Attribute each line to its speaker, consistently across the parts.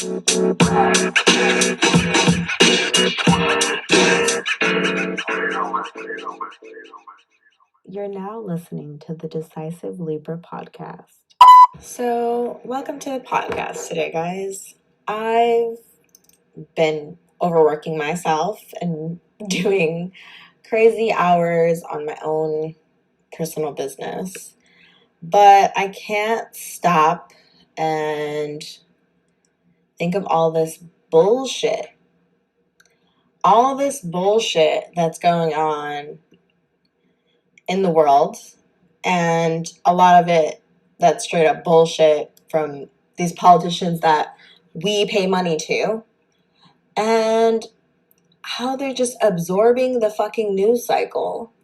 Speaker 1: You're now listening to the Decisive Libra podcast. So, welcome to the podcast today, guys. I've been overworking myself and doing crazy hours on my own personal business, but I can't stop and think of all this bullshit. All this bullshit that's going on in the world, and a lot of it that's straight up bullshit from these politicians that we pay money to, and how they're just absorbing the fucking news cycle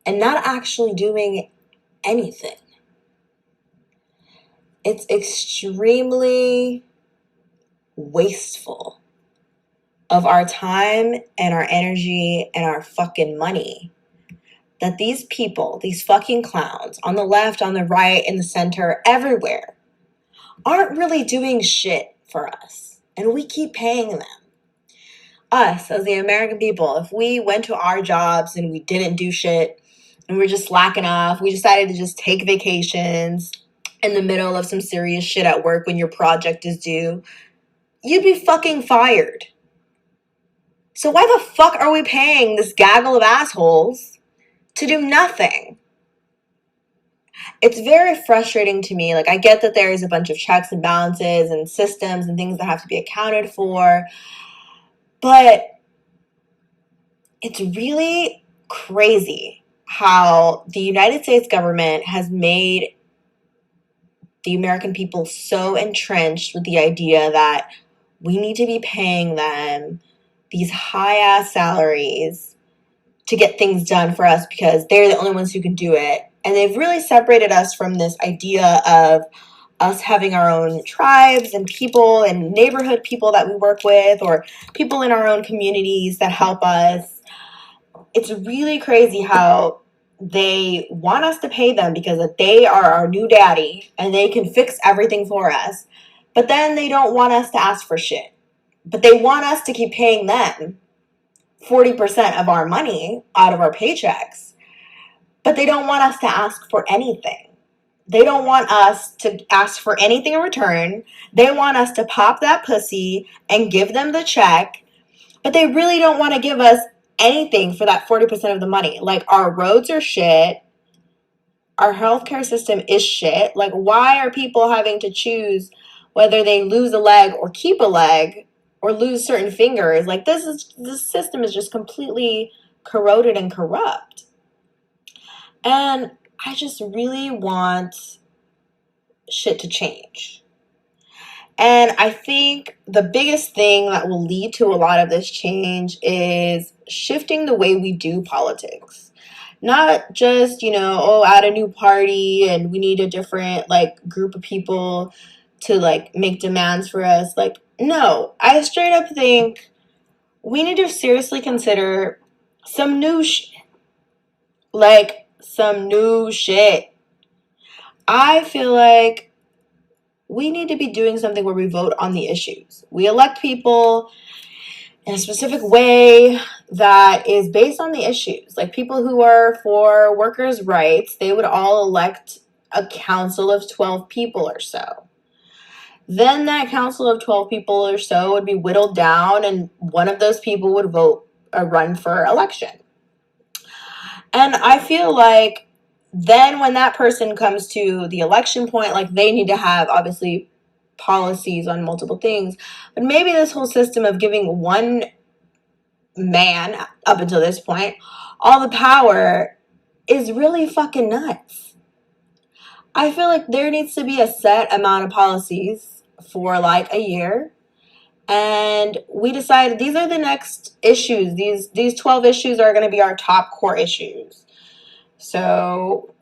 Speaker 1: and not actually doing anything. It's extremely wasteful of our time and our energy and our fucking money that these people, these fucking clowns on the left, on the right, in the center, everywhere, aren't really doing shit for us. And we keep paying them. Us, as the American people, if we went to our jobs and we didn't do shit and we're just slacking off, we decided to just take vacations in the middle of some serious shit at work when your project is due, you'd be fucking fired. So why the fuck are we paying this gaggle of assholes to do nothing? It's very frustrating to me. Like, I get that there is a bunch of checks and balances and systems and things that have to be accounted for, but it's really crazy how the United States government has made the American people so entrenched with the idea that we need to be paying them these high-ass salaries to get things done for us because they're the only ones who can do it. And they've really separated us from this idea of us having our own tribes and people and neighborhood people that we work with, or people in our own communities that help us. It's really crazy how they want us to pay them because they are our new daddy and they can fix everything for us. But then they don't want us to ask for shit. But they want us to keep paying them 40% of our money out of our paychecks. But they don't want us to ask for anything. They don't want us to ask for anything in return. They want us to pop that pussy and give them the check. But they really don't want to give us anything for that 40% of the money. Like, our roads are shit. Our healthcare system is shit. Like, why are people having to choose whether they lose a leg or keep a leg or lose certain fingers? Like, this system is just completely corroded and corrupt. And I just really want shit to change. And I think the biggest thing that will lead to a lot of this change is shifting the way we do politics. Not just, add a new party and we need a different, group of people to, make demands for us. No, I straight up think we need to seriously consider some new shit. Some new shit. I feel like we need to be doing something where we vote on the issues. We elect people in a specific way that is based on the issues. Like, people who are for workers' rights, they would all elect a council of 12 people or so. Then that council of 12 people or so would be whittled down, and one of those people would run for election. And I feel like then when that person comes to the election point, they need to have, obviously, policies on multiple things. But maybe this whole system of giving one man, up until this point, all the power is really fucking nuts. I feel like there needs to be a set amount of policies for, a year. And we decided these are the next issues. These 12 issues are going to be our top core issues. So,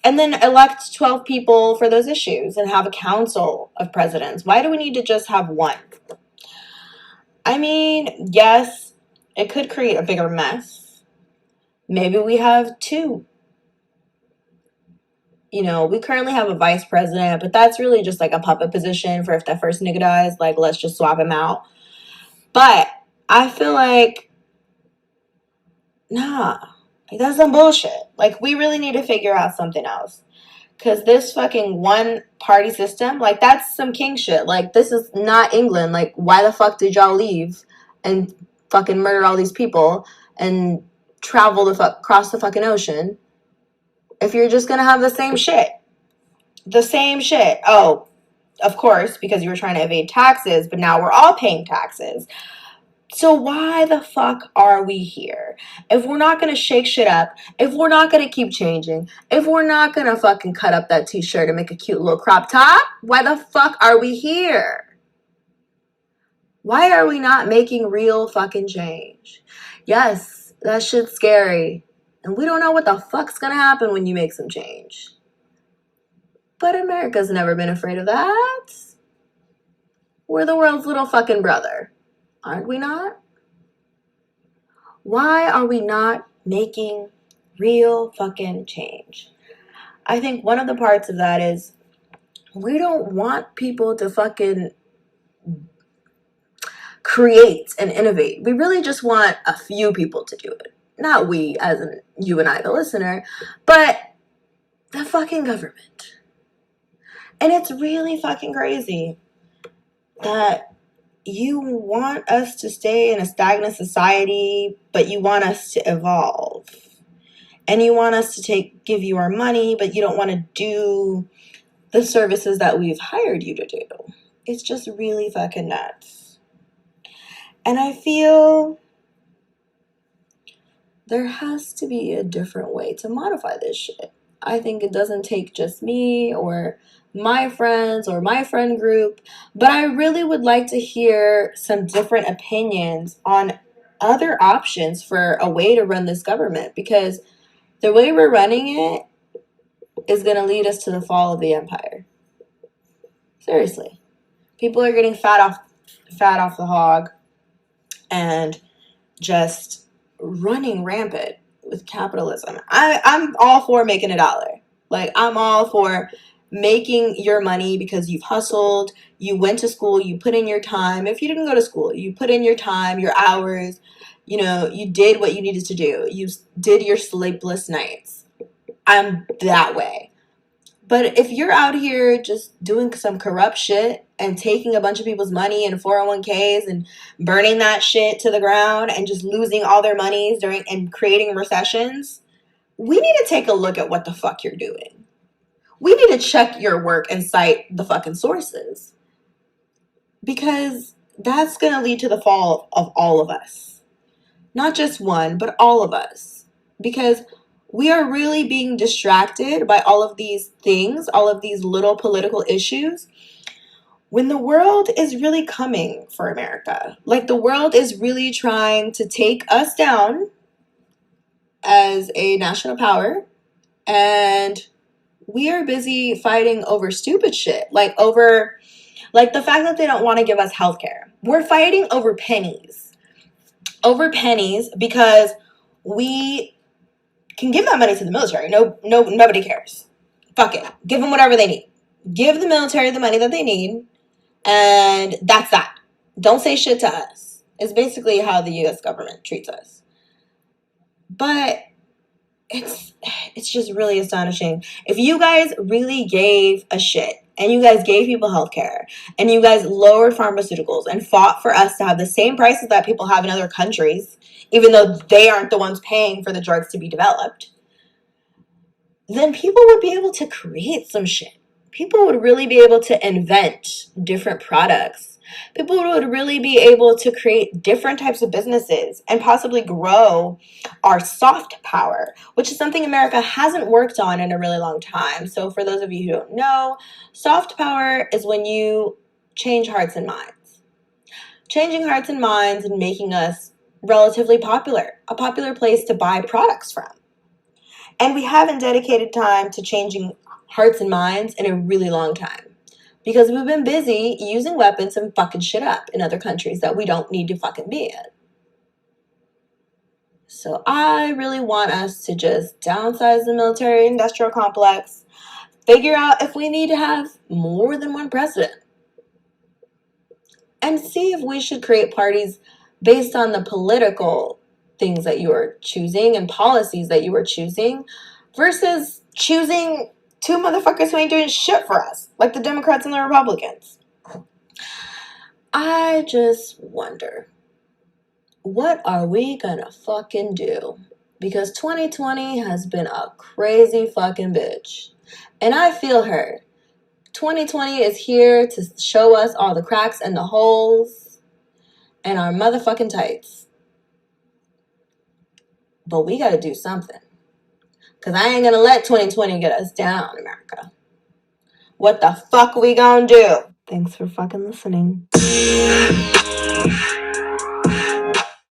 Speaker 1: and then elect 12 people for those issues and have a council of presidents. Why do we need to just have one? I mean, yes, it could create a bigger mess. Maybe we have two. You know, we currently have a vice president, but that's really just like a puppet position for if that first nigga dies, like, let's just swap him out. But I feel like, nah, like, that's some bullshit. Like, we really need to figure out something else. Because this fucking one party system, like, that's some king shit. Like, this is not England. Like, why the fuck did y'all leave and fucking murder all these people and travel the fuck across the fucking ocean if you're just gonna have the same shit? The same shit. Oh, of course, because you were trying to evade taxes, but now we're all paying taxes. So why the fuck are we here? If we're not gonna shake shit up, if we're not gonna keep changing, if we're not gonna fucking cut up that t-shirt and make a cute little crop top, why the fuck are we here? Why are we not making real fucking change? Yes, that shit's scary. And we don't know what the fuck's gonna happen when you make some change. But America's never been afraid of that. We're the world's little fucking brother. Aren't we not? Why are we not making real fucking change? I think one of the parts of that is we don't want people to fucking create and innovate. We really just want a few people to do it. Not we, as in you and I, the listener, but the fucking government. And it's really fucking crazy that you want us to stay in a stagnant society, but you want us to evolve. And you want us to give you our money, but you don't want to do the services that we've hired you to do. It's just really fucking nuts. And I feel there has to be a different way to modify this shit. I think it doesn't take just me or my friends or my friend group, but I really would like to hear some different opinions on other options for a way to run this government, because the way we're running it is going to lead us to the fall of the empire. Seriously. People are getting fat off the hog and just running rampant with capitalism. I'm all for making $1. Like, I'm all for making your money because you've hustled, you went to school, you put in your time. If you didn't go to school, you put in your time, your hours, you know, you did what you needed to do. You did your sleepless nights. I'm that way. But if you're out here just doing some corrupt shit and taking a bunch of people's money and 401ks and burning that shit to the ground and just losing all their monies and creating recessions, we need to take a look at what the fuck you're doing. We need to check your work and cite the fucking sources, because that's going to lead to the fall of all of us. Not just one, but all of us. Because we are really being distracted by all of these things, all of these little political issues, when the world is really coming for America. Like, the world is really trying to take us down as a national power, and we are busy fighting over stupid shit. Like the fact that they don't want to give us healthcare. We're fighting over pennies. Over pennies because we can give that money to the military. Nobody cares. Fuck it. Give them whatever they need. Give the military the money that they need, and that's that. Don't say shit to us. It's basically how the U.S. government treats us. But it's just really astonishing. If you guys really gave a shit and you guys gave people healthcare and you guys lowered pharmaceuticals and fought for us to have the same prices that people have in other countries, even though they aren't the ones paying for the drugs to be developed, then people would be able to create some shit. People would really be able to invent different products. People would really be able to create different types of businesses and possibly grow our soft power, which is something America hasn't worked on in a really long time. So for those of you who don't know, soft power is when you change hearts and minds. Changing hearts and minds and making us relatively popular, a popular place to buy products from. And we haven't dedicated time to changing hearts and minds in a really long time, because we've been busy using weapons and fucking shit up in other countries that we don't need to fucking be in. So I really want us to just downsize the military industrial complex, Figure out if we need to have more than one president. And see if we should create parties based on the political things that you are choosing and policies that you are choosing versus choosing two motherfuckers who ain't doing shit for us, like the Democrats and the Republicans. I just wonder, what are we gonna fucking do? Because 2020 has been a crazy fucking bitch. And I feel her. 2020 is here to show us all the cracks and the holes in our motherfucking tights. But we gotta do something. Because I ain't gonna let 2020 get us down, America. What the fuck we gonna do? Thanks for fucking listening.